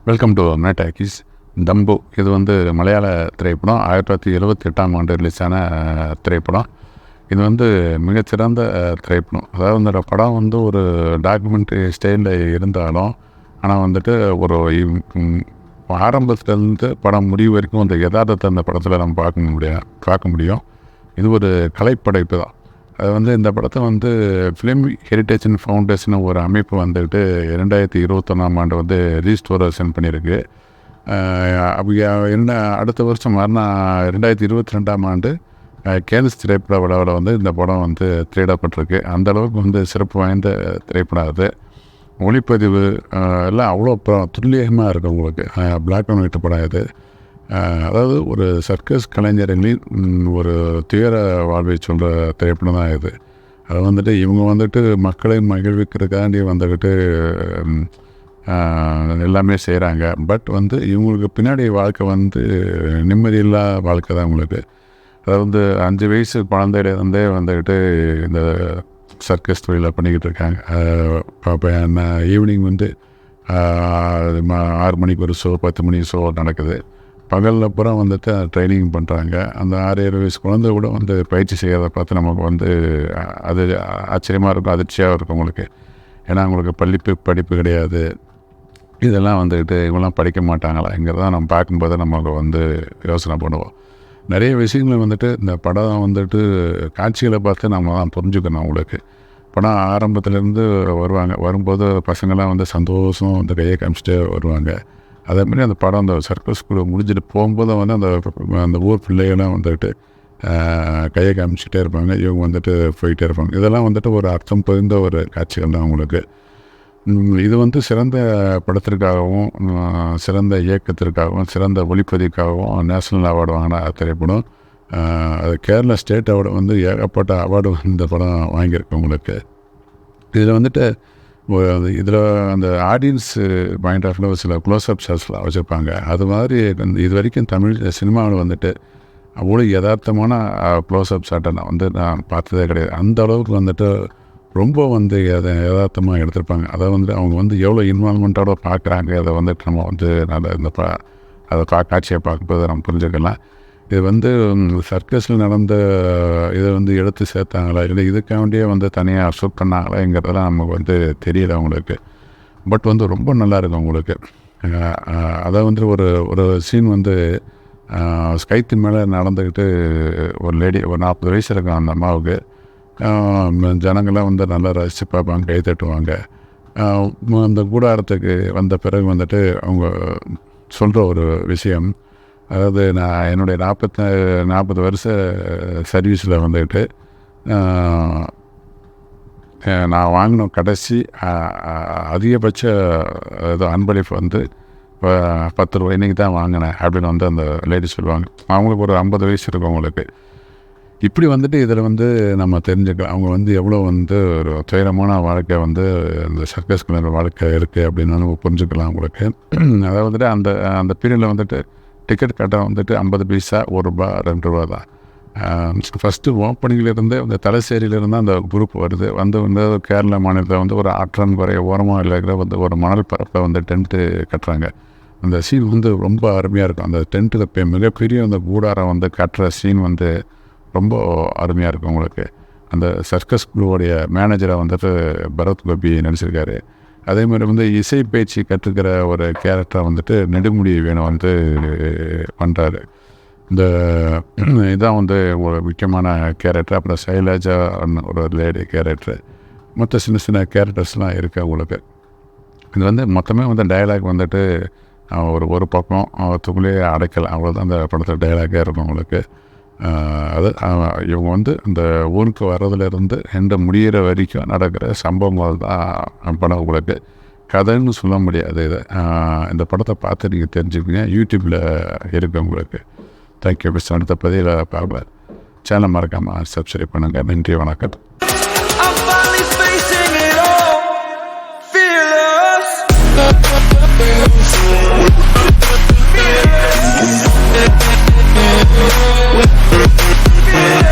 Welcome to மேட்டாக்கிஸ். தம்பு இது வந்து மலையாள திரைப்படம். 1978 ரிலீஸான திரைப்படம். இது வந்து மிகச்சிறந்த திரைப்படம். அதாவது இந்த படம் வந்து ஒரு டாக்குமெண்ட்ரி ஸ்டைலில் இருந்தாலும், ஆனால் வந்துட்டு ஒரு ஆரம்பத்துலேருந்து படம் முடிவு வரைக்கும் அந்த யதார்த்தத்தை அந்த படத்தில் நம்ம பார்க்க முடியும். இது ஒரு கலைப்படைப்பு தான். அது வந்து இந்த படத்தை வந்து ஃபிலிம் ஹெரிட்டேஜ் ஃபவுண்டேஷன் ஒரு அமைப்பு வந்துக்கிட்டு 2021 வந்து ரீஸ்டோரேஷன் பண்ணியிருக்கு. என்ன அடுத்த வருஷம் மறுநாள் 2022 கேன்ஸ் திரைப்பட விழாவில் வந்து இந்த படம் வந்து திரையிடப்பட்டிருக்கு. அந்தளவுக்கு வந்து சிறப்பு வாய்ந்த திரைப்படம் அது. ஒளிப்பதிவு எல்லாம் அவ்வளோ துல்லியமாக இருக்குது உங்களுக்கு. பிளாக் அண்ட் ஒயிட் படம் இது. அதாவது ஒரு சர்க்கஸ் கலைஞர்களின் ஒரு துயர வாழ்வை சொல்கிற திரைப்படம் தான் இது. அது வந்துட்டு இவங்க வந்துட்டு மக்களை மகிழ்விக்கிறதுக்காண்டி வந்துக்கிட்டு எல்லாமே செய்கிறாங்க. பட் வந்து இவங்களுக்கு பின்னாடி வாழ்க்கை வந்து நிம்மதியில்லா வாழ்க்கை தான் உங்களுக்கு. அதாவது 5 வயசு குழந்தையிலேருந்தே வந்துக்கிட்டு இந்த சர்க்கஸ் தொழிலை பண்ணிக்கிட்டு இருக்காங்க. ஈவினிங் வந்து 6 மணிக்கு ஒரு ஷோ, 10 மணிக்கு ஷோ நடக்குது. பகலில் அப்புறம் வந்துட்டு ட்ரைனிங் பண்ணுறாங்க. அந்த 6-7 வயசு குழந்தை கூட வந்து பயிற்சி செய்கிறத பார்த்து நமக்கு வந்து அது ஆச்சரியமாக இருக்கும், அதிர்ச்சியாக இருக்கும் உங்களுக்கு. ஏன்னா அவங்களுக்கு படிப்பு கிடையாது. இதெல்லாம் வந்துக்கிட்டு இவங்களாம் படிக்க மாட்டாங்களாங்கிறத நம்ம பார்க்கும்போது நமக்கு வந்து யோசனை பண்ணுவோம். நிறைய விஷயங்கள் வந்துட்டு இந்த படம் வந்துட்டு காட்சிகளை பார்த்து நம்ம தான் புரிஞ்சுக்கணும். அவங்களுக்கு படம் ஆரம்பத்துலேருந்து வரும்போது பசங்கள்லாம் வந்து சந்தோஷம் அந்த கையை காமிச்சிட்டு வருவாங்க. அதேமாதிரி அந்த படம் அந்த சர்க்கஸ் ஸ்கூலில் முடிஞ்சிட்டு போகும்போது வந்து அந்த ஊர் பிள்ளைகள்லாம் வந்துட்டு கையை காமிச்சிட்டே இருப்பாங்க. இவங்க வந்துட்டு போயிட்டே இருப்பாங்க. இதெல்லாம் வந்துட்டு ஒரு அர்த்தம் புரிந்த ஒரு காட்சிகள் தான் அவங்களுக்கு. இது வந்து சிறந்த படத்திற்காகவும் சிறந்த இயக்கத்திற்காகவும் சிறந்த ஒளிப்பதிவுக்காகவும் நேஷ்னல் அவார்டு வாங்கின திரைப்படம். அது கேரளா ஸ்டேட் அவார்டு வந்து ஏகப்பட்ட அவார்டு இந்த படம் வாங்கியிருக்கு உங்களுக்கு. இதில் வந்துட்டு இதில் அந்த ஆடியன்ஸ் பாயிண்ட் ஆஃப் வியூ சில க்ளோஸ்அப் ஷாட்ஸ்லாம் வச்சுருப்பாங்க. அது மாதிரி இது வரைக்கும் தமிழ் சினிமாவில் வந்துட்டு அவ்வளோ யதார்த்தமான க்ளோஸ்அப் ஷாட்டை நான் பார்த்ததே கிடையாது. அந்த அளவுக்கு வந்துட்டு ரொம்ப வந்து யதார்த்தமாக எடுத்திருப்பாங்க. அதை வந்து அவங்க வந்து எவ்வளோ இன்வால்மெண்ட்டோட பார்க்குறாங்க. அதை வந்துட்டு நம்ம வந்து அதை காட்சியை பார்க்கும்போது நம்ம புரிஞ்சுக்கலாம். இது வந்து சர்க்கஸில் நடந்த இதை வந்து எடுத்து சேர்த்தாங்களா, இல்லை இதுக்காண்டியே வந்து தனியாக ஷூட் பண்ணாங்களாங்கிறதெல்லாம் நமக்கு வந்து தெரியல அவங்களுக்கு. பட் வந்து ரொம்ப நல்லாயிருக்கும் அவங்களுக்கு. அதை வந்து ஒரு சீன் வந்து ஸ்கைத்து மேலே நடந்துக்கிட்டு ஒரு லேடி, ஒரு 40 வயசு இருக்கும் அந்த அம்மாவுக்கு. ஜனங்கள்லாம் வந்து நல்லா ரசித்து பார்ப்பாங்க, கை தட்டுவாங்க. அந்த கூடாரத்துக்கு வந்த பிறகு வந்துட்டு அவங்க சொல்கிற ஒரு விஷயம், அதாவது நான் என்னுடைய 40 வருஷ சர்வீஸில் வந்துக்கிட்டு நான் வாங்கின கடைசி அதிகபட்ச அன்பளிப்பு வந்து 10 ரூபா இன்றைக்கி தான் வாங்கினேன் அப்படின்னு வந்து அந்த லேடி சொல்லுவாங்க. அவங்களுக்கு ஒரு 50 வயசு இருக்கும் அவங்களுக்கு. இப்படி வந்துட்டு இதில் வந்து நம்ம தெரிஞ்சுக்கலாம் அவங்க வந்து எவ்வளோ வந்து ஒரு துயரமான வாழ்க்கை வந்து இந்த சர்க்கஸ் கலைஞர் வாழ்க்கை இருக்குது அப்படின்னு நம்ம புரிஞ்சுக்கலாம் அவங்களுக்கு. அதாவது வந்துட்டு அந்த பீரியடில் வந்துட்டு டிக்கெட் கட்டணம் வந்துட்டு 50 பைசா, 1 ரூபா, 2 ரூபா தான். ஃபஸ்ட்டு ஓப்பனிங்கிலேருந்தே அந்த தலைசேரியிலேருந்து அந்த குரூப் வருது. வந்து கேரளா மாநிலத்தில் வந்து ஒரு ஆற்றன் குறைய ஓரமாக இருக்கிற வந்து ஒரு மணல் பரப்பில் வந்து டென்ட்டு கட்டுறாங்க. அந்த சீன் வந்து ரொம்ப அருமையாக இருக்கும். அந்த டென்ட்டில் மிகப்பெரிய அந்த கூடாரம் வந்து கட்டுற சீன் வந்து ரொம்ப அருமையாக இருக்கும் உங்களுக்கு. அந்த சர்க்கஸ் குழுவோடைய மேனேஜரை வந்துட்டு பரத் கோபி நடிச்சிருக்காரு. அதே மாதிரி வந்து இசை பயிற்சி கற்றுக்கிற ஒரு கேரக்டரை வந்துட்டு நெடுமுடி வேணும் வந்து பண்ணுறாரு. இதான் வந்து ஒரு முக்கியமான கேரக்டர். அப்புறம் சைலஜா ஒரு லேடி கேரக்டர், மற்ற சின்ன கேரக்டர்ஸ்லாம் இருக்குது உங்களுக்கு. இது வந்து மொத்தமே வந்து டயலாக் வந்துட்டு ஒரு பக்கம் துக்குள்ளேயே அடைக்கலாம். அவ்வளோதான் அந்த படத்தில் டயலாகே இருக்கும் உங்களுக்கு. அது இவங்க வந்து இந்த ஊருக்கு வர்றதுலேருந்து எந்த முடிகிற வரைக்கும் நடக்கிற சம்பவங்கள் தான் படம் உங்களுக்கு. கதைன்னு சொல்ல முடியாது. இந்த படத்தை பார்த்து நீங்கள் தெரிஞ்சுக்கங்க. யூடியூப்பில் இருக்குது உங்களுக்கு. தேங்க்யூ. அடுத்த பதிவில் பார்க்கலாம். சேனலை மறக்காமல் சப்ஸ்கிரைப் பண்ணுங்கள். நன்றி, வணக்கம். Yeah.